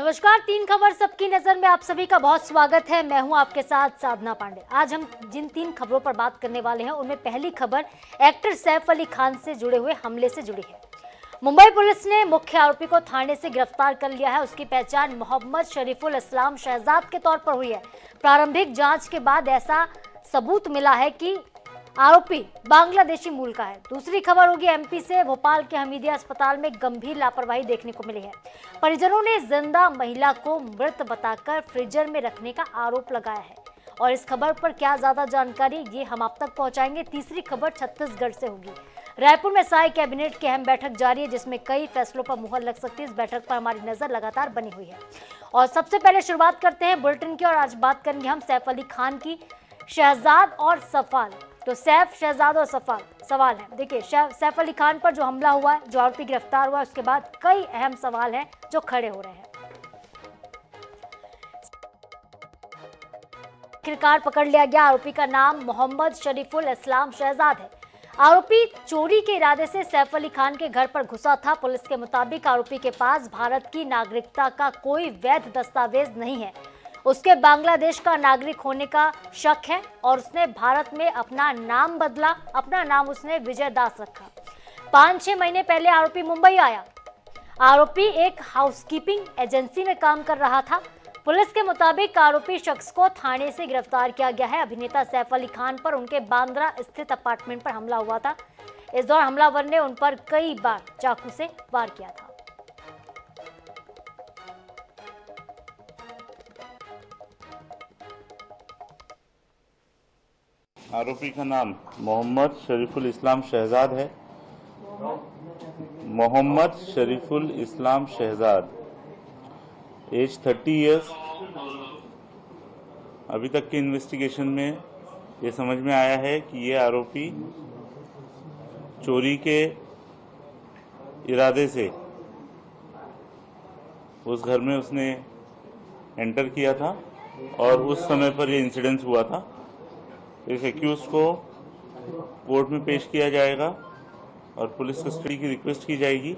नमस्कार, तीन खबर सबकी नजर में आप सभी का बहुत स्वागत है। मैं हूं आपके साथ साधना पांडे। आज हम जिन तीन खबरों पर बात करने वाले हैं उनमें पहली खबर एक्टर सैफ अली खान से जुड़े हुए हमले से जुड़ी है। मुंबई पुलिस ने मुख्य आरोपी को थाने से गिरफ्तार कर लिया है। उसकी पहचान मोहम्मद शरीफुल इस्लाम शहजाद के तौर पर हुई है। प्रारंभिक जांच के बाद ऐसा सबूत मिला है कि आरोपी बांग्लादेशी मूल का है। दूसरी खबर होगी एमपी से। भोपाल के हमीदिया अस्पताल में गंभीर लापरवाही देखने को मिली है। परिजनों ने जिंदा महिला को मृत बताकर फ्रीजर में रखने का आरोप लगाया है। और इस खबर पर क्या ज्यादा जानकारी ये हम आप तक पहुंचाएंगे। तीसरी खबर छत्तीसगढ़ से होगी। रायपुर में साय कैबिनेट की अहम बैठक जारी है जिसमें कई फैसलों पर मुहर लग सकती है। इस बैठक पर हमारी नजर लगातार बनी हुई है। और सबसे पहले शुरुआत करते हैं बुलेटिन की और आज बात करेंगे हम सैफ अली खान की। शहजाद और सफाल, तो सैफ, शहजाद और सवाल है। देखिए, सैफ अली खान पर जो हमला हुआ है, जो आरोपी गिरफ्तार हुआ है, उसके बाद कई अहम सवाल हैं जो खड़े हो रहे हैं। आखिरकार पकड़ लिया गया। आरोपी का नाम मोहम्मद शरीफुल इस्लाम शहजाद है। आरोपी चोरी के इरादे से सैफ अली खान के घर पर घुसा था। पुलिस के मुताबिक आरोपी के पास भारत की नागरिकता का कोई वैध दस्तावेज नहीं है। उसके बांग्लादेश का नागरिक होने का शक है और उसने भारत में अपना नाम बदला। अपना नाम उसने विजय दास रखा। 5-6 महीने पहले आरोपी मुंबई आया। आरोपी एक हाउसकीपिंग एजेंसी में काम कर रहा था। पुलिस के मुताबिक आरोपी शख्स को थाने से गिरफ्तार किया गया है। अभिनेता सैफ अली खान पर उनके बांद्रा स्थित अपार्टमेंट पर हमला हुआ था। इस दौरान हमलावर ने उन पर कई बार चाकू से वार किया था। आरोपी का नाम मोहम्मद शरीफुल इस्लाम शहजाद है। मोहम्मद शरीफुल इस्लाम शहजाद, एज 30 इयर्स। अभी तक की इन्वेस्टिगेशन में ये समझ में आया है कि ये आरोपी चोरी के इरादे से उस घर में उसने एंटर किया था और उस समय पर ये इंसिडेंस हुआ था। इस एक्यूज को कोर्ट में पेश किया जाएगा और पुलिस कस्टडी की रिक्वेस्ट की जाएगी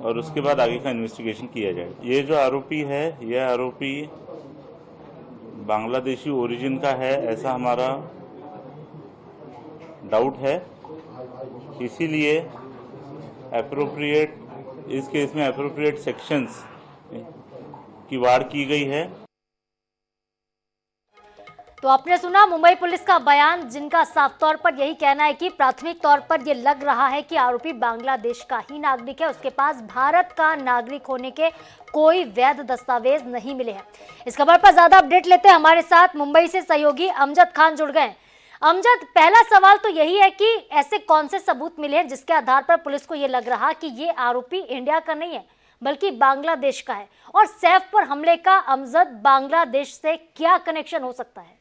और उसके बाद आगे का इन्वेस्टिगेशन किया जाएगा। ये जो आरोपी है, यह आरोपी बांग्लादेशी ओरिजिन का है, ऐसा हमारा डाउट है। इसीलिए इस केस में एप्रोप्रिएट सेक्शंस की वार की गई है। तो आपने सुना मुंबई पुलिस का बयान, जिनका साफ तौर पर यही कहना है कि प्राथमिक तौर पर यह लग रहा है कि आरोपी बांग्लादेश का ही नागरिक है। उसके पास भारत का नागरिक होने के कोई वैध दस्तावेज नहीं मिले हैं। इस खबर पर ज्यादा अपडेट लेते हैं। हमारे साथ मुंबई से सहयोगी अमजद खान जुड़ गए। अमजद, पहला सवाल तो यही है कि ऐसे कौन से सबूत मिले हैं जिसके आधार पर पुलिस को यह लग रहा कि ये आरोपी इंडिया का नहीं है बल्कि बांग्लादेश का है, और सैफ पर हमले का अमजद बांग्लादेश से क्या कनेक्शन हो सकता है?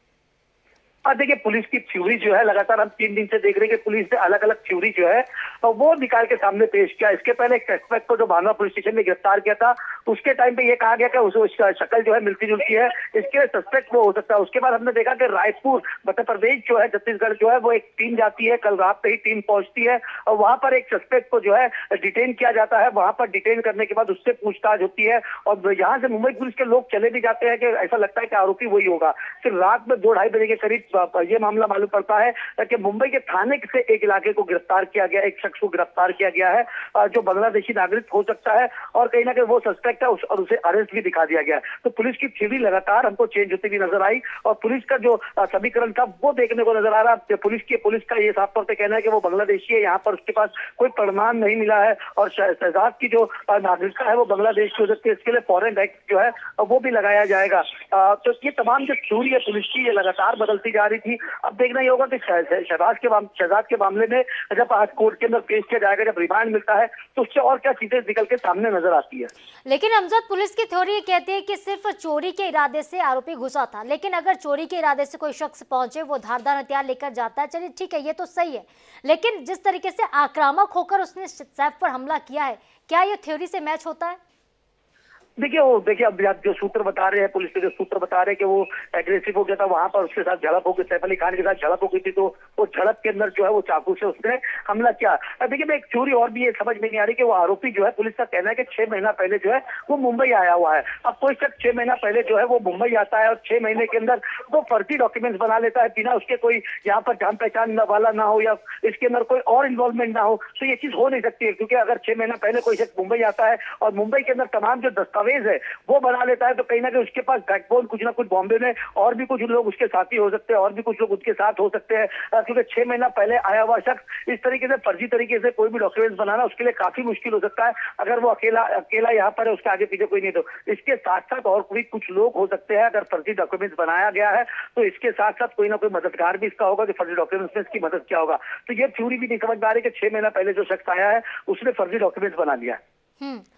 देखिए, पुलिस की थ्योरी जो है लगातार हम 3 दिन से देख रहे हैं कि पुलिस ने अलग अलग थ्योरी जो है वो निकाल के सामने पेश किया। इसके पहले एक सस्पेक्ट को जो भानवा पुलिस स्टेशन में गिरफ्तार किया था, उसके टाइम पे ये कहा गया कि उसकी शक्ल जो है मिलती जुलती है, इसके सस्पेक्ट वो हो सकता है। उसके बाद हमने देखा कि रायपुर मध्य प्रदेश जो है, छत्तीसगढ़ जो है, वो एक टीम जाती है। कल रात पे ही टीम पहुंचती है और वहां पर एक सस्पेक्ट को जो है डिटेन किया जाता है। वहां पर डिटेन करने के बाद उससे पूछताछ होती है और यहाँ से मुंबई पुलिस के लोग चले भी जाते हैं कि ऐसा लगता है कि आरोपी वही होगा। फिर रात में 2-2:30 बजे के करीब ये मामला मालूम पड़ता है कि मुंबई के थाने से एक इलाके को गिरफ्तार किया गया, एक शख्स को गिरफ्तार किया गया है जो बांग्लादेशी नागरिक हो सकता है और कहीं ना कहीं वो सस्पेक्ट है और उसे अरेस्ट भी दिखा दिया गया। तो पुलिस की थ्योरी लगातार हमको चेंज होती हुई नजर आई और पुलिस का जो समीकरण था वो देखने को नजर आ रहा। पुलिस का ये साफ तौर पर कहना है कि वो बांग्लादेशी है। यहाँ पर उसके पास कोई प्रमाण नहीं मिला है और शहजाद की जो नागरिकता है वो बांग्लादेश की हो सकती है। इसके लिए फॉरेन एक्ट जो है वो भी लगाया जाएगा। तो ये तमाम जो थ्योरी है पुलिस की, ये लगातार बदलती जा रही थी। अब देखना ये होगा कि शहजाद के मामले में जब आज कोर्ट के अंदर पेश किया जाएगा, जब रिमांड मिलता है, तो उससे और क्या चीजें निकल के सामने नजर आती है। लेकिन अमजद, पुलिस की थ्योरी ये कहती है कि सिर्फ चोरी के इरादे से आरोपी घुसा था। लेकिन अगर चोरी के इरादे से कोई शख्स पहुंचे, वो धारदार हथियार लेकर जाता है, चलिए ठीक है, ये तो सही है। लेकिन जिस तरीके से आक्रामक होकर उसने सैफ पर हमला किया है, क्या ये थ्योरी से मैच होता है? देखिए अब जो सूत्र बता रहे हैं, पुलिस के जो सूत्र बता रहे हैं कि वो एग्रेसिव हो गया था, वहां पर उसके साथ झड़प हो गई, सैफ अली खान के साथ झड़प हो गई थी, तो वो झड़प के अंदर जो है वो चाकू से उसने हमला किया। देखिए मैं एक चोरी और भी ये समझ में नहीं आ रही कि वो आरोपी जो है, पुलिस का कहना है कि 6 महीना पहले जो है वो मुंबई आया हुआ है। अब कोई शख्स 6 महीना पहले जो है वो मुंबई आता है और 6 महीने के अंदर वो फर्जी डॉक्यूमेंट्स बना लेता है, बिना उसके कोई यहाँ पर जान पहचान वाला ना हो या इसके अंदर कोई और इन्वॉल्वमेंट ना हो, तो ये चीज हो नहीं सकती है। क्योंकि अगर 6 महीना पहले कोई शख्स मुंबई आता है और मुंबई के अंदर तमाम जो दस्तावेज है वो बना लेता है, तो कहीं ना कहीं उसके पास बैकबोन कुछ ना कुछ बॉम्बे में और भी कुछ लोग उसके साथी हो सकते हैं, और भी कुछ लोग उसके साथ हो सकते हैं। क्योंकि 6 महीना पहले आया हुआ शख्स इस तरीके से फर्जी तरीके से कोई भी डॉक्यूमेंट्स बनाना उसके लिए काफी मुश्किल हो सकता है, अगर वो अकेला यहाँ पर है, उसके आगे पीछे कोई नहीं। तो इसके साथ साथ और भी कुछ लोग हो सकते हैं, अगर फर्जी डॉक्यूमेंट्स बनाया गया है तो इसके साथ साथ कोई ना कोई मददगार भी इसका होगा कि फर्जी डॉक्यूमेंट्स में इसकी मदद क्या होगा। तो ये थ्योरी भी नहीं समझ में आ रही कि 6 महीना पहले जो शख्स आया है उसने फर्जी डॉक्यूमेंट्स बना लिया है।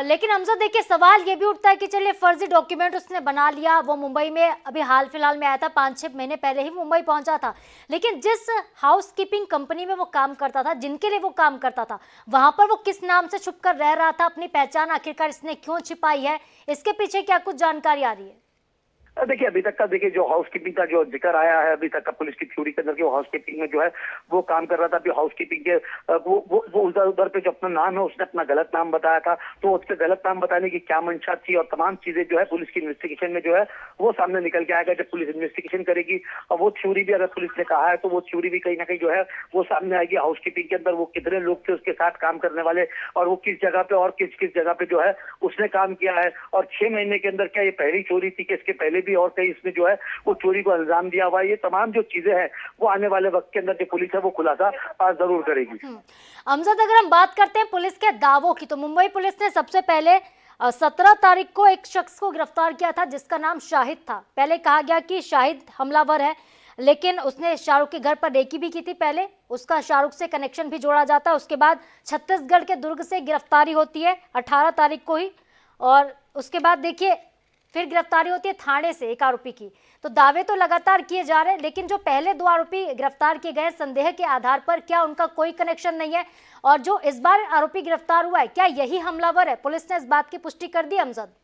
लेकिन अमजद देखिए सवाल ये भी उठता है कि चलिए फर्जी डॉक्यूमेंट उसने बना लिया, वो मुंबई में अभी हाल फिलहाल में आया था, 5-6 महीने पहले ही मुंबई पहुंचा था, लेकिन जिस हाउस कीपिंग कंपनी में वो काम करता था, जिनके लिए वो काम करता था, वहां पर वो किस नाम से छुप कर रह रहा था, अपनी पहचान आखिरकार इसने क्यों छिपाई है, इसके पीछे क्या कुछ जानकारी आ रही है? देखिए अभी तक का जो हाउस कीपिंग का जो जिक्र आया है अभी तक का पुलिस की थ्योरी के अंदर, वो हाउस कीपिंग में जो है वो काम कर रहा था। अभी हाउस कीपिंग के वो उधर पे जो अपना नाम है उसने अपना गलत नाम बताया था, तो उसके गलत नाम बताने की क्या मंशा थी और तमाम चीजें जो है पुलिस की इन्वेस्टिगेशन में जो है वो सामने निकल के आएगा जब पुलिस इन्वेस्टिगेशन करेगी। और वो थ्योरी भी अगर पुलिस ने कहा है तो वो थ्योरी भी कहीं ना कहीं जो है वो सामने आएगी। हाउस कीपिंग के अंदर वो कितने लोग थे उसके साथ काम करने वाले, और वो किस जगह पे और किस जगह पे जो है उसने काम किया है, और 6 महीने के अंदर क्या ये पहली चोरी थी कि इसके पहले भी और कहीं इसने जो है वो चोरी को अंजाम दिया हुआ है। ये तमाम जो चीजें हैं वो आने वाले वक्त के अंदर जो पुलिस है वो खुलासा जरूर करेगी। अमजद अगर हम बात करते हैं पुलिस के दावों की, तो मुंबई पुलिस ने सबसे पहले 17 तारीख को एक शख्स को गिरफ्तार किया था जिसका नाम शाहिद था। पहले कहा गया कि शाहिद हमलावर है, लेकिन उसने शाहरुख के घर पर रेकी भी की थी, पहले उसका शाहरुख से कनेक्शन भी जोड़ा जाता है। उसके बाद छत्तीसगढ़ के दुर्ग से गिरफ्तारी होती है 18 तारीख को ही, और उसके बाद देखिए फिर गिरफ्तारी होती है थाने से एक आरोपी की। तो दावे तो लगातार किए जा रहे हैं, लेकिन जो पहले 2 आरोपी गिरफ्तार किए गए संदेह के आधार पर, क्या उनका कोई कनेक्शन नहीं है? और जो इस बार आरोपी गिरफ्तार हुआ है, क्या यही हमलावर है? पुलिस ने इस बात की पुष्टि कर दी अमजद?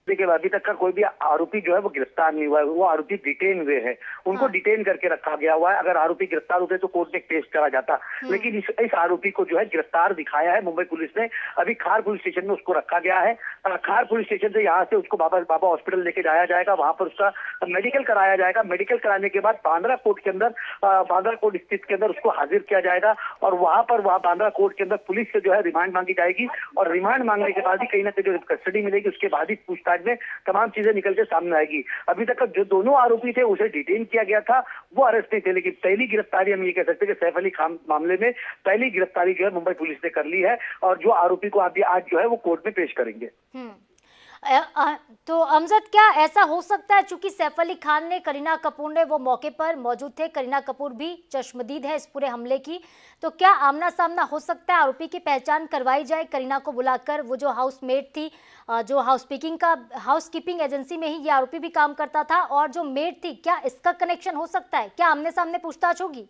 देखिए अभी तक का कोई भी आरोपी जो है वो गिरफ्तार नहीं हुआ है, वो आरोपी डिटेन हुए हैं, उनको डिटेन करके रखा गया हुआ है। अगर आरोपी गिरफ्तार होते तो कोर्ट में पेश करा जाता, लेकिन इस आरोपी को जो है गिरफ्तार दिखाया है मुंबई पुलिस ने। अभी खार पुलिस स्टेशन में उसको रखा गया है। खार पुलिस स्टेशन से यहाँ से उसको बाबा हॉस्पिटल लेके जाया जाएगा, वहां पर उसका मेडिकल कराया जाएगा। मेडिकल कराने के बाद बांद्रा कोर्ट के अंदर, बांद्रा कोर्ट स्थित के अंदर उसको हाजिर किया जाएगा, और वहां बांद्रा कोर्ट के अंदर पुलिस से जो है रिमांड मांगी जाएगी, और रिमांड मांगने के बाद ही कहीं ना कहीं जो कस्टडी मिलेगी उसके बाद ही पूछताछ में तमाम चीजें निकल के सामने आएगी। अभी तक जो दोनों आरोपी थे उसे डिटेन किया गया था, वो अरेस्ट नहीं थे, लेकिन पहली गिरफ्तारी हम ये कह सकते हैं कि सैफ अली खान मामले में पहली गिरफ्तारी जो है मुंबई पुलिस ने कर ली है, और जो आरोपी को अभी आज जो है वो कोर्ट में पेश करेंगे। तो अमजद क्या ऐसा हो सकता है, चूंकि सैफ अली खान ने, करीना कपूर ने वो मौके पर मौजूद थे, करीना कपूर भी चश्मदीद है इस पूरे हमले की, तो क्या आमना सामना हो सकता है, आरोपी की पहचान करवाई जाए करीना को बुलाकर? वो जो हाउसमेट थी, जो हाउस कीपिंग एजेंसी में ही ये आरोपी भी काम करता था, और जो मेड थी, क्या इसका कनेक्शन हो सकता है? क्या आमने सामने पूछताछ होगी?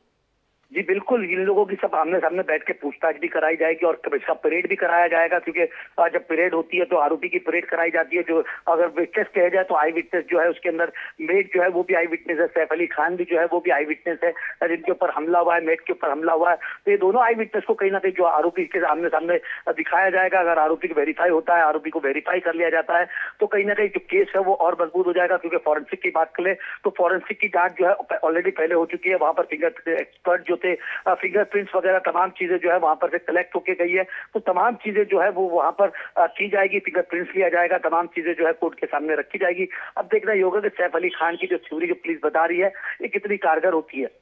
जी बिल्कुल, इन लोगों की सब आमने सामने बैठ के पूछताछ भी कराई जाएगी, और इसका परेड भी कराया जाएगा, क्योंकि जब परेड होती है तो आरोपी की परेड कराई जाती है। जो अगर विटनेस कहा जाए तो आई विटनेस जो है उसके अंदर मेड जो है वो भी आई विटनेस है, सैफ अली खान भी जो है वो भी आई विटनेस है, जिनके ऊपर हमला हुआ है, मेड के ऊपर हमला हुआ है। तो ये दोनों आई विटनेस को कहीं ना कहीं जो आरोपी के आमने सामने दिखाया जाएगा। अगर आरोपी को वेरीफाई होता है, आरोपी को वेरीफाई कर लिया जाता है, तो कहीं ना कहीं जो केस है वो और मजबूत हो जाएगा। क्योंकि फॉरेंसिक की बात करें तो फॉरेंसिक की जांच जो है ऑलरेडी पहले हो चुकी है, वहां पर फिंगर एक्सपर्ट जो थे, फिंगरप्रिंट्स वगैरह तमाम चीजें जो है वहां पर से कलेक्ट होके गई है, तो तमाम चीजें जो है वो वहां पर की जाएगी, फिंगरप्रिंट्स लिया जाएगा, तमाम चीजें जो है कोर्ट के सामने रखी जाएगी। अब देखना ये होगा कि सैफ अली खान की जो थ्योरी जो पुलिस बता रही है ये कितनी कारगर होती है।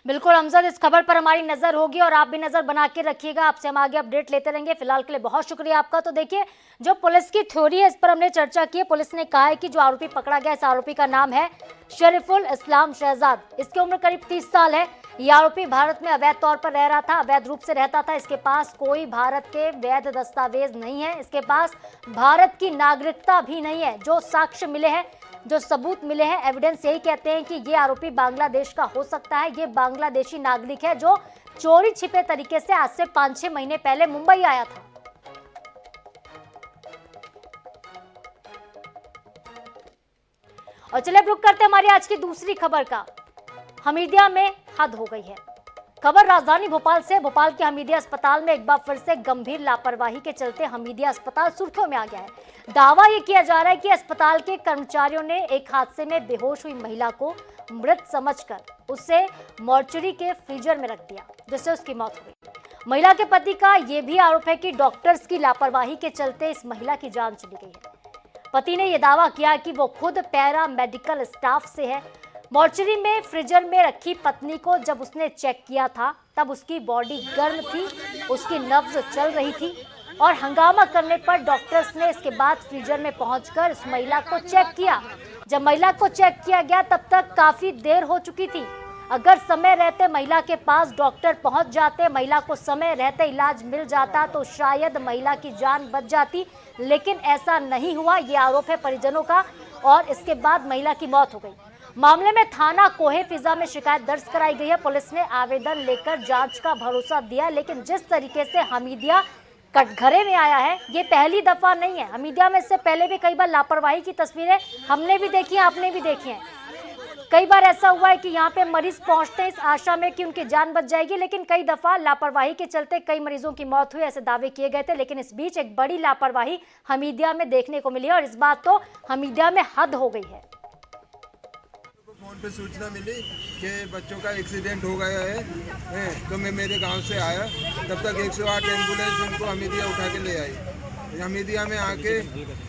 बिल्कुल अमजद, इस खबर पर हमारी नजर होगी और आप भी नजर बना के रखिएगा, आपसे हम आगे अपडेट लेते रहेंगे। फिलहाल के लिए बहुत शुक्रिया आपका। तो देखिए, जो पुलिस की थ्योरी है इस पर हमने चर्चा की है। पुलिस ने कहा है कि जो आरोपी पकड़ा गया, इस आरोपी का नाम है शरीफुल इस्लाम शहजाद, इसकी उम्र करीब 30 साल है। ये आरोपी भारत में अवैध तौर पर रह रहा था, अवैध रूप से रहता था। इसके पास कोई भारत के वैध दस्तावेज नहीं है, इसके पास भारत की नागरिकता भी नहीं है। जो साक्ष्य मिले हैं, जो सबूत मिले हैं, एविडेंस यही कहते हैं कि ये आरोपी बांग्लादेश का हो सकता है। ये बांग्लादेशी नागरिक है जो चोरी छिपे तरीके से आज से 5-6 महीने पहले मुंबई आया था। और चलिए अब रुक करते हैं हमारी आज की दूसरी खबर का। हमीदिया में हद हो गई है। खबर राजधानी भोपाल से। भोपाल के हमीदिया अस्पताल में एक बार फिर से गंभीर लापरवाही के चलते हमीदिया अस्पताल सुर्खियों में आ गया है। दावा यह किया जा रहा है कि अस्पताल के कर्मचारियों ने एक हादसे में बेहोश हुई महिला को मृत समझकर उसे मॉर्चरी के फ्रीजर में रख दिया, जिससे उसकी मौत हो गई। महिला के पति का यह भी आरोप है कि डॉक्टर्स की लापरवाही के चलते इस महिला की जान चली गई है। पति ने यह दावा किया कि वो खुद पैरा मेडिकल स्टाफ से है। मॉर्चरी में फ्रीजर में रखी पत्नी को जब उसने चेक किया था तब उसकी बॉडी गर्म थी, उसकी नब्ज चल रही थी और हंगामा करने पर डॉक्टर्स ने इसके बाद फ्रीजर में पहुंचकर इस महिला को चेक किया। जब महिला को चेक किया गया तब तक काफी देर हो चुकी थी। अगर समय रहते महिला के पास डॉक्टर पहुंच जाते, महिला को समय रहते इलाज मिल जाता तो शायद महिला की जान बच जाती, लेकिन ऐसा नहीं हुआ। ये आरोप है परिजनों का और इसके बाद महिला की मौत हो गई। मामले में थाना कोहे फिजा में शिकायत दर्ज कराई गई है। पुलिस ने आवेदन लेकर जांच का भरोसा दिया, लेकिन जिस तरीके से हमीदिया कटघरे में आया है ये पहली दफा नहीं है। हमीदिया में इससे पहले भी कई बार लापरवाही की तस्वीरें हमने भी देखी हैं, आपने भी देखी हैं। कई बार ऐसा हुआ है कि यहाँ पे मरीज पहुंचते हैं इस आशा में कि उनकी जान बच जाएगी, लेकिन कई दफा लापरवाही के चलते कई मरीजों की मौत हुई, ऐसे दावे किए गए थे। लेकिन इस बीच एक बड़ी लापरवाही हमीदिया में देखने को मिली है और इस बात तो हमीदिया में हद हो गई है। फोन पे सूचना मिली कि बच्चों का एक्सीडेंट हो गया है तो मैं मेरे गांव से आया। तब तक 108 एम्बुलेंस उनको हमीदिया उठा के ले आई। हमीदिया में आके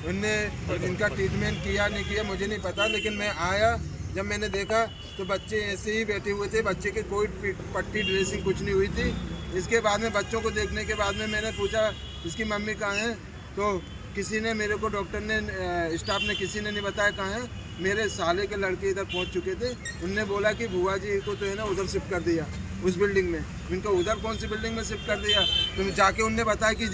उनने इनका ट्रीटमेंट किया नहीं किया मुझे नहीं पता, लेकिन मैं आया जब मैंने देखा तो बच्चे ऐसे ही बैठे हुए थे, बच्चे की कोई पट्टी ड्रेसिंग कुछ नहीं हुई थी। इसके बाद में बच्चों को देखने के बाद में मैंने पूछा इसकी मम्मी कहाँ है, तो किसी ने मेरे को डॉक्टर ने स्टाफ ने किसी ने नहीं बताया कहाँ है। मेरे साले के लड़के इधर पहुंच चुके थे, उनने बोला कि बुआ जी को तो है ना उधर शिफ्ट कर दिया उस बिल्डिंग में। इनको उधर कौन सी बिल्डिंग में शिफ्ट कर दिया, तो जाके उनने बताया कि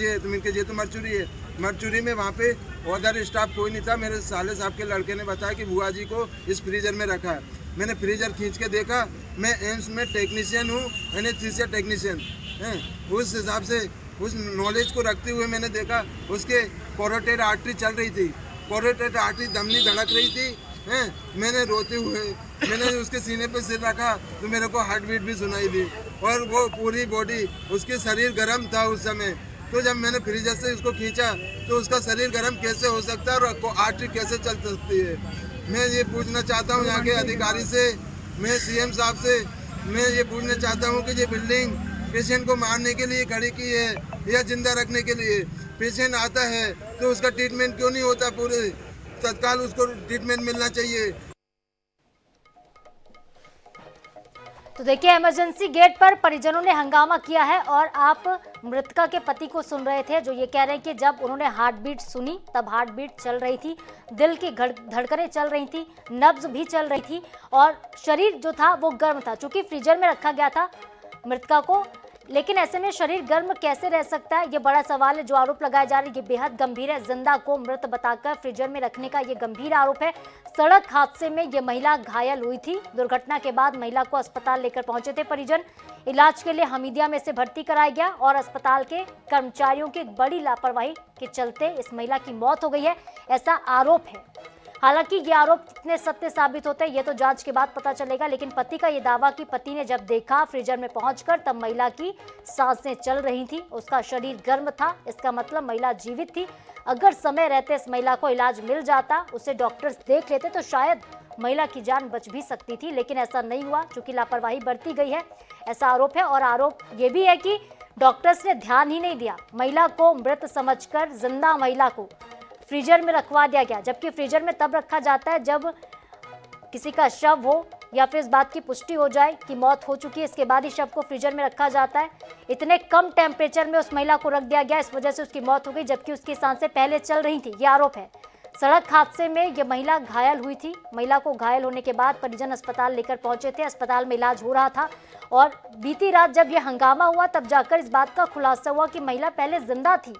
ये तो मरचुरी है। मरचुरी में वहाँ पे उधर स्टाफ कोई नहीं था। मेरे साले साहब के लड़के ने बताया कि बुआ जी को इस फ्रीजर में रखा है। मैंने फ्रीजर खींच के देखा, मैं एम्स में टेक्नीशियन हूँ, एनेस्थीसिया टेक्नीशियन हैं, उस हिसाब से उस नॉलेज को रखते हुए मैंने देखा उसके कैरोटिड आर्टरी चल रही थी, कैरोटिड आर्टरी धमनी धड़क रही थी हैं। मैंने रोते हुए मैंने उसके सीने पे सिर रखा तो मेरे को हार्ट बीट भी सुनाई दी और वो पूरी बॉडी उसके शरीर गर्म था उस समय। तो जब मैंने फ्रीजर से उसको खींचा तो उसका शरीर गर्म कैसे हो सकता है और आर्टरी कैसे चल सकती है। मैं ये पूछना चाहता हूँ यहाँ के अधिकारी से, मैं सीएम साहब से मैं ये पूछना चाहता हूँ कि ये बिल्डिंग पेशेंट को मारने के लिए खड़ी की है या जिंदा रखने के लिए। पेशेंट आता है तो उसका ट्रीटमेंट क्यों नहीं होता, पूरे तत्काल उसको ट्रीटमेंट मिलना चाहिए। तो देखिए इमरजेंसी गेट पर परिजनों ने हंगामा किया है और आप मृतका के पति को सुन रहे थे जो ये कह रहे हैं कि जब उन्होंने हार्ट बीट सुनी तब हार्ट बीट चल रही थी, दिल की धड़कनें चल रही थी, नब्ज भी चल रही थी और शरीर जो था वो गर्म था। चूंकि फ्रीजर में रखा गया था मृतका को, लेकिन ऐसे में शरीर गर्म कैसे रह सकता है, ये बड़ा सवाल है। जो आरोप लगाया जा रहा है ये बेहद गंभीर है। जिंदा को मृत बताकर फ्रीजर में रखने का ये गंभीर आरोप है। सड़क हादसे में ये महिला घायल हुई थी। दुर्घटना के बाद महिला को अस्पताल लेकर पहुंचे थे परिजन। इलाज के लिए हमीदिया में से भर्ती कराया गया और अस्पताल के कर्मचारियों की बड़ी लापरवाही के चलते इस महिला की मौत हो गई है, ऐसा आरोप है। हालांकि ये आरोप कितने सत्य साबित होते हैं ये तो जांच के बाद पता चलेगा, लेकिन पति का ये दावा कि पति ने जब देखा फ्रीजर में पहुंचकर तब महिला की सांसें चल रही थी, उसका शरीर गर्म था, इसका मतलब महिला जीवित थी। अगर समय रहते इस महिला को इलाज मिल जाता, उसे डॉक्टर्स देख लेते तो शायद महिला की जान बच भी सकती थी, लेकिन ऐसा नहीं हुआ चूंकि लापरवाही बरती गई है, ऐसा आरोप है। और आरोप ये भी है कि डॉक्टर्स ने ध्यान ही नहीं दिया। महिला को मृत समझकर जिंदा महिला को फ्रीजर में रखवा दिया गया, जबकि फ्रीजर में तब रखा जाता है जब किसी का शव हो या फिर इस बात की पुष्टि हो जाए कि मौत हो चुकी है, इसके बाद ही शव को फ्रीजर में रखा जाता है। इतने कम टेम्परेचर में उस महिला को रख दिया गया, इस वजह से उसकी मौत हो गई, जबकि उसकी सांसें पहले चल रही थी, ये आरोप है। सड़क हादसे में ये महिला घायल हुई थी। महिला को घायल होने के बाद परिजन अस्पताल लेकर पहुंचे थे, अस्पताल में इलाज हो रहा था और बीती रात जब यह हंगामा हुआ तब जाकर इस बात का खुलासा हुआ कि महिला पहले जिंदा थी।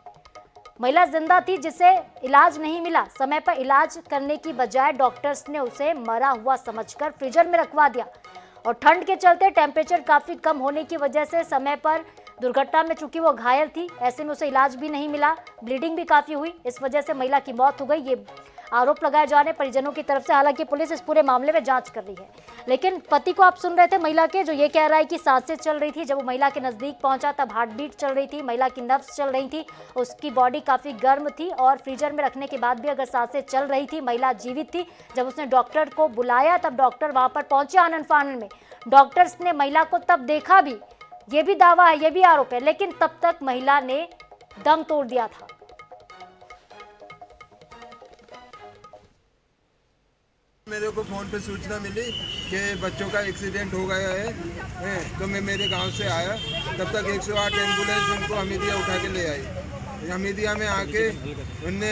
महिला जिंदा थी जिसे इलाज नहीं मिला। समय पर इलाज करने की बजाय डॉक्टर्स ने उसे मरा हुआ समझकर फ्रीजर में रखवा दिया और ठंड के चलते टेम्परेचर काफी कम होने की वजह से समय पर दुर्घटना में चूंकि वो घायल थी, ऐसे में उसे इलाज भी नहीं मिला, ब्लीडिंग भी काफी हुई, इस वजह से महिला की मौत हो गई। ये आरोप लगाए जा रहे हैं परिजनों की तरफ से। हालांकि पुलिस इस पूरे मामले में जांच कर रही है। लेकिन पति को आप सुन रहे थे महिला के, जो ये कह रहा है कि सांसें चल रही थी। जब वो महिला के नजदीक पहुंचा तब हार्ट बीट चल रही थी, महिला की नब्ज चल रही थी, उसकी बॉडी काफी गर्म थी और फ्रीजर में रखने के बाद भी अगर सांसें चल रही थी, महिला जीवित थी। जब उसने डॉक्टर को बुलाया तब डॉक्टर वहां पर पहुंचे आनन फानन में। डॉक्टर्स ने महिला को तब देखा भी, ये भी दावा है, ये भी आरोप है, लेकिन तब तक महिला ने दम तोड़ दिया था। मेरे को फोन पे सूचना मिली कि बच्चों का एक्सीडेंट हो गया है, तो मैं मेरे गांव से आया। तब तक 108 एम्बुलेंस उनको हमीदिया उठा के ले आई। हमीदिया में आके उनने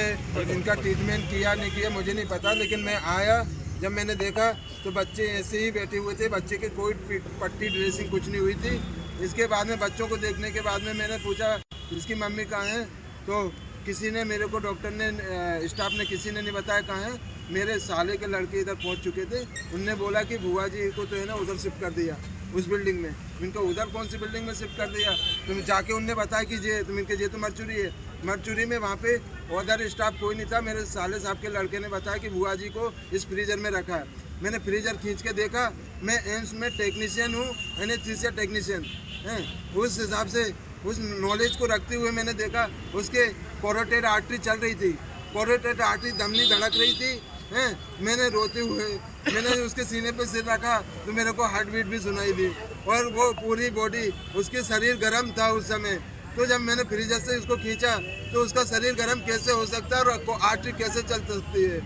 इनका ट्रीटमेंट किया नहीं किया मुझे नहीं पता, लेकिन मैं आया। जब मैंने देखा तो बच्चे ऐसे ही बैठे हुए थे, बच्चे के कोई पट्टी ड्रेसिंग कुछ नहीं हुई थी। इसके बाद में बच्चों को देखने के बाद में मैंने पूछा इसकी मम्मी कहाँ है, तो किसी ने मेरे को डॉक्टर ने स्टाफ ने किसी ने नहीं बताया कहाँ है। मेरे साले के लड़के इधर पहुंच चुके थे, उनने बोला कि बुआ जी को तो है ना उधर शिफ्ट कर दिया उस बिल्डिंग में। इनको उधर कौन सी बिल्डिंग में शिफ्ट कर दिया, तुम जाके उनने बताया कि ये तुम इनके ये तो मरचुरी है। मरचुरी में वहाँ पे उधर स्टाफ कोई नहीं था। मेरे साले साहब के लड़के ने बताया कि बुआ जी को इस फ्रीजर में रखा है। मैंने फ्रीजर खींच के देखा, मैं एम्स में टेक्नीशियन हूँ, एनेस्थीसिया टेक्नीशियन हैं। उस हिसाब से उस नॉलेज को रखते हुए मैंने देखा उसके कैरोटिड आर्टरी चल रही थी, कैरोटिड आर्टरी धमनी धड़क रही थी हैं। मैंने रोते हुए मैंने उसके सीने पे सिर रखा तो मेरे को हार्ट बीट भी सुनाई दी और वो पूरी बॉडी उसके शरीर गर्म था उस समय। तो जब मैंने फ्रीजर से उसको खींचा तो उसका शरीर गर्म कैसे हो सकता है और आर्टरी कैसे चल सकती है।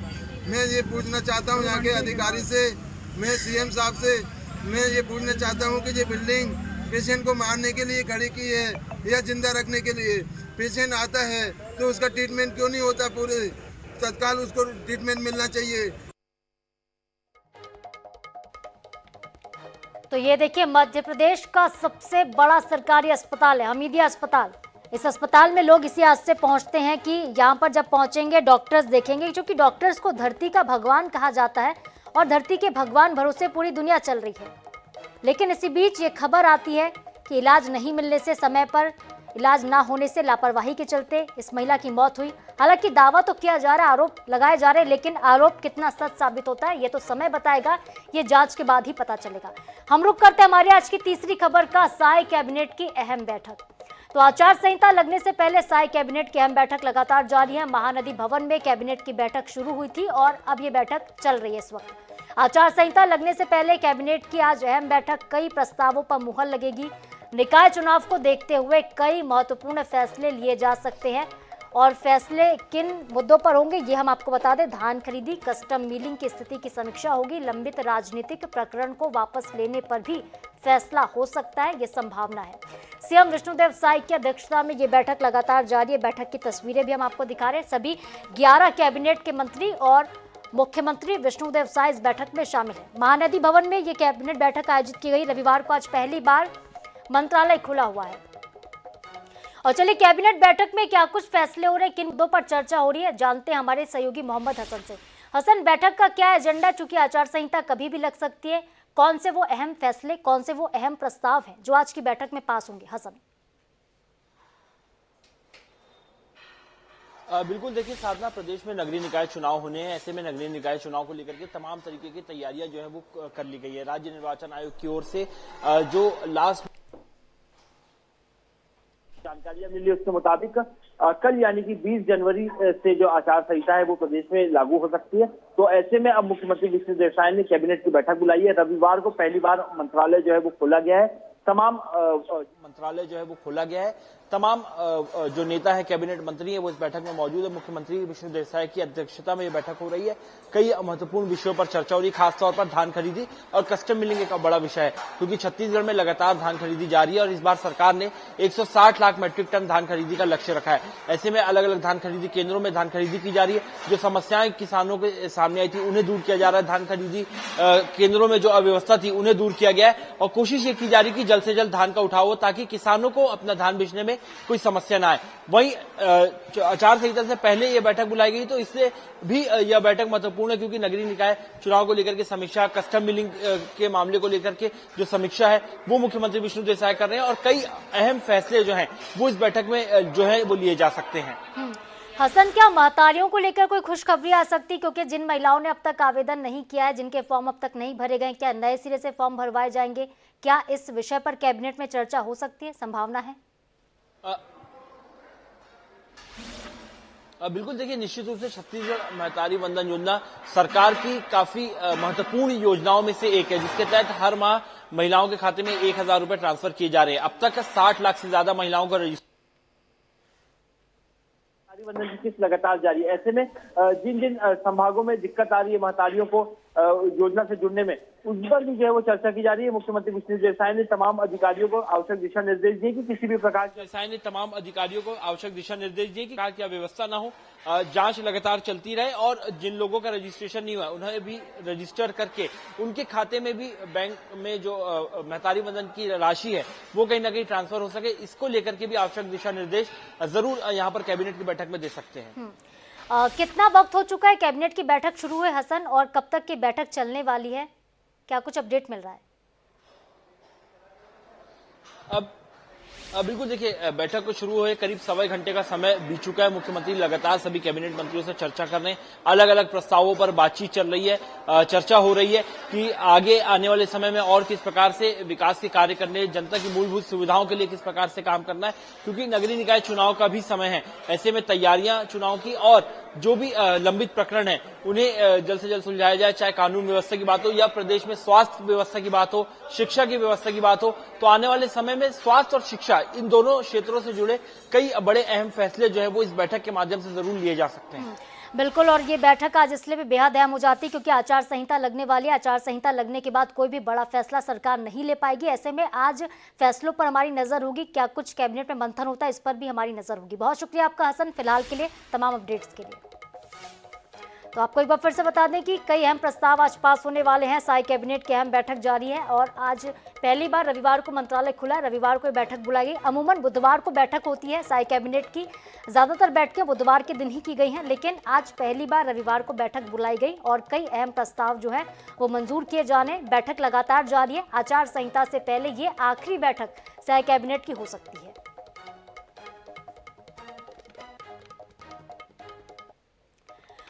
मैं ये पूछना चाहता हूँ यहाँ के अधिकारी से, मैं सीएम साहब से मैं ये पूछना चाहता हूँ कि ये बिल्डिंग पेशेंट को मारने के लिए खड़ी की है या जिंदा रखने के लिए। पेशेंट आता है तो उसका ट्रीटमेंट क्यों नहीं होता, पूरे तत्काल उसको ट्रीटमेंट मिलना चाहिए। तो ये देखिए मध्य प्रदेश का सबसे बड़ा सरकारी अस्पताल है हमीदिया अस्पताल। इस अस्पताल में लोग इसी आस से पहुंचते हैं कि यहाँ पर जब पहुंचेंगे डॉक्टर्स देखेंगे, क्योंकि डॉक्टर्स को धरती का भगवान कहा जाता है और धरती के भगवान भरोसे पूरी दुनिया चल रही है। लेकिन इसी बीच ये खबर आती है कि इलाज नहीं मिलने से, समय पर इलाज ना होने से, लापरवाही के चलते इस महिला की मौत हुई। हालांकि दावा तो किया जा रहा है, आरोप लगाए जा रहे हैं, लेकिन आरोप कितना सच साबित होता है ये तो समय बताएगा, ये जांच के बाद ही पता चलेगा। हम रुक करते हैं हमारी आज की तीसरी खबर का, साय कैबिनेट की अहम बैठक। तो आचार संहिता लगने से पहले साय कैबिनेट की अहम बैठक लगातार जारी है। महानदी भवन में कैबिनेट की बैठक शुरू हुई थी और अब ये बैठक चल रही है इस वक्त। आचार संहिता लगने से पहले कैबिनेट की आज अहम बैठक, कई प्रस्तावों पर मुहर लगेगी। निकाय चुनाव को देखते हुए कई महत्वपूर्ण फैसले लिए जा सकते हैं और फैसले किन मुद्दों पर होंगे ये हम आपको बता दें। धान खरीदी, कस्टम मिलिंग की स्थिति की समीक्षा होगी। लंबित राजनीतिक प्रकरण को वापस लेने पर भी फैसला हो सकता है, ये संभावना है। सीएम विष्णुदेव साय की अध्यक्षता में ये बैठक लगातार जारी है। बैठक की तस्वीरें भी हम आपको दिखा रहे हैं। सभी 11 कैबिनेट के मंत्री और मुख्यमंत्री विष्णुदेव साय इस बैठक में शामिल है। महानदी भवन में ये कैबिनेट बैठक आयोजित की गई रविवार को। आज पहली बार मंत्रालय खुला हुआ है। और चलिए कैबिनेट बैठक में क्या कुछ फैसले हो रहे हैं, किन मुद्दों पर चर्चा हो रही है, जानते हैं हमारे सहयोगी मोहम्मद हसन से। हसन, बैठक का क्या एजेंडा, चूंकि आचार संहिता कभी भी लग सकती है, कौन से वो अहम फैसले, कौन से वो अहम प्रस्ताव हैं जो आज की बैठक में पास होंगे? हसन। बिल्कुल, देखिए साधना, प्रदेश में नगरीय निकाय चुनाव होने हैं। ऐसे में नगरीय निकाय चुनाव को लेकर के तमाम तरीके की तैयारियां जो है वो कर ली गई है। राज्य निर्वाचन आयोग की ओर से जो लास्ट जानकारियां मिली उसके मुताबिक कल यानी कि 20 जनवरी से जो आचार संहिता है वो प्रदेश में लागू हो सकती है। तो ऐसे में अब मुख्यमंत्री विष्णुदेव साय ने कैबिनेट की बैठक बुलाई है। रविवार को पहली बार मंत्रालय जो है वो खोला गया है। तमाम मंत्रालय जो है वो खोला गया है। तमाम जो नेता है, कैबिनेट मंत्री है, वो इस बैठक में मौजूद है। मुख्यमंत्री विष्णुदेव साय की अध्यक्षता में ये बैठक हो रही है। कई महत्वपूर्ण विषयों पर चर्चा हो रही है, खासतौर पर धान खरीदी और कस्टम मिलिंग एक बड़ा विषय है, क्योंकि छत्तीसगढ़ में लगातार धान खरीदी जारी है और इस बार सरकार ने 160 लाख मीट्रिक टन धान खरीदी का लक्ष्य रखा है। ऐसे में अलग अलग धान खरीदी केंद्रों में धान खरीदी की जा रही है। जो समस्याएं किसानों के सामने आई थी उन्हें दूर किया जा रहा है। धान खरीदी केंद्रों में जो अव्यवस्था थी उन्हें दूर किया गया है और कोशिश ये की जा रही है कि जल्द से जल्द धान का उठाव हो, ताकि किसानों को अपना धान बेचने में कोई समस्या ना आए। वहीं आचार संहिता से पहले यह बैठक बुलाई गई, तो इससे भी यह बैठक महत्वपूर्ण है, क्योंकि नगरीय निकाय चुनाव को लेकर के समीक्षा, कस्टम मिलिंग के मामले को लेकर के जो समीक्षा है वो मुख्यमंत्री विष्णुदेव साय कर रहे हैं और कई अहम फैसले जो हैं वो इस बैठक में जो है वो लिए जा सकते हैं। हसन, क्या महतारियों को लेकर कोई खुशखबरी आ सकती, क्योंकि जिन महिलाओं ने अब तक आवेदन नहीं किया है, जिनके फॉर्म अब तक नहीं भरे गए, क्या नए सिरे से फॉर्म भरवाए जाएंगे? क्या इस विषय पर कैबिनेट में चर्चा हो सकती है? संभावना है? बिल्कुल, देखिए निश्चित रूप से छत्तीसगढ़ महतारी वंदन योजना सरकार की काफी महत्वपूर्ण योजनाओं में से एक है, जिसके तहत हर माह महिलाओं के खाते में 1,000 रुपए ट्रांसफर किए जा रहे हैं। अब तक 60 लाख से ज्यादा महिलाओं का रजिस्टर वंदन की किस्त लगातार जारी है। ऐसे में जिन जिन संभागों में दिक्कत आ रही है महतारियों को योजना से जुड़ने में, उस पर भी जो है वो चर्चा की जा रही है। मुख्यमंत्री विष्णुदेव साय ने तमाम अधिकारियों को आवश्यक दिशा निर्देश दिए कि किसी भी प्रकार के की अव्यवस्था न हो, जांच लगातार चलती रहे और जिन लोगों का रजिस्ट्रेशन नहीं हुआ उन्हें भी रजिस्टर करके उनके खाते में भी बैंक में जो महतारी वंदन की राशि है वो कहीं ना कहीं ट्रांसफर हो सके, इसको लेकर के भी आवश्यक दिशा निर्देश जरूर यहाँ पर कैबिनेट की बैठक में दे सकते हैं। कितना वक्त हो चुका है कैबिनेट की बैठक शुरू हुए हसन, और कब तक की बैठक चलने वाली है? क्या कुछ अपडेट मिल रहा है? अब बिल्कुल, देखिए बैठक को शुरू हुए करीब 1.25 घंटे का समय बीत चुका है। मुख्यमंत्री लगातार सभी कैबिनेट मंत्रियों से चर्चा कर रहे हैं, अलग अलग प्रस्तावों पर बातचीत चल रही है, चर्चा हो रही है कि आगे आने वाले समय में और किस प्रकार से विकास के कार्य करने, जनता की मूलभूत सुविधाओं के लिए किस प्रकार से काम करना है, क्योंकि नगरीय निकाय चुनाव का भी समय है। ऐसे में तैयारियां चुनाव की और जो भी लंबित प्रकरण है उन्हें जल्द से जल्द सुलझाया जाए, चाहे कानून व्यवस्था की बात हो या प्रदेश में स्वास्थ्य व्यवस्था की बात हो, शिक्षा की व्यवस्था की बात हो। तो आने वाले समय में स्वास्थ्य और शिक्षा, इन दोनों क्षेत्रों से जुड़े कई बड़े अहम फैसले जो है वो इस बैठक के माध्यम से जरूर लिए जा सकते हैं। बिल्कुल, और ये बैठक आज इसलिए भी बेहद अहम हो जाती है क्योंकि आचार संहिता लगने वाली है। आचार संहिता लगने के बाद कोई भी बड़ा फैसला सरकार नहीं ले पाएगी। ऐसे में आज फैसलों पर हमारी नजर होगी, क्या कुछ कैबिनेट में मंथन होता है इस पर भी हमारी नजर होगी। बहुत शुक्रिया आपका हसन, फिलहाल के लिए तमाम अपडेट्स के लिए। तो आपको एक बार फिर से बता दें कि कई अहम प्रस्ताव आज पास होने वाले हैं। साई कैबिनेट की अहम बैठक जारी है और आज पहली बार रविवार को मंत्रालय खुला है, रविवार को बैठक बुलाई गई। अमूमन बुधवार को बैठक होती है साई कैबिनेट की, ज्यादातर बैठकें बुधवार के दिन ही की गई हैं, लेकिन आज पहली बार रविवार को बैठक बुलाई गई और कई अहम प्रस्ताव जो है वो मंजूर किए जाने। बैठक लगातार जारी है। आचार संहिता से पहले ये आखिरी बैठक साई कैबिनेट की हो सकती है।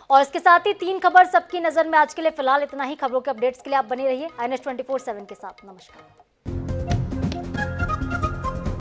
और इसके साथ ही 3 खबर सबकी नजर में आज के लिए फिलहाल इतना ही। खबरों के अपडेट्स के लिए आप बने रहिए INS 24/7 के साथ। नमस्कार।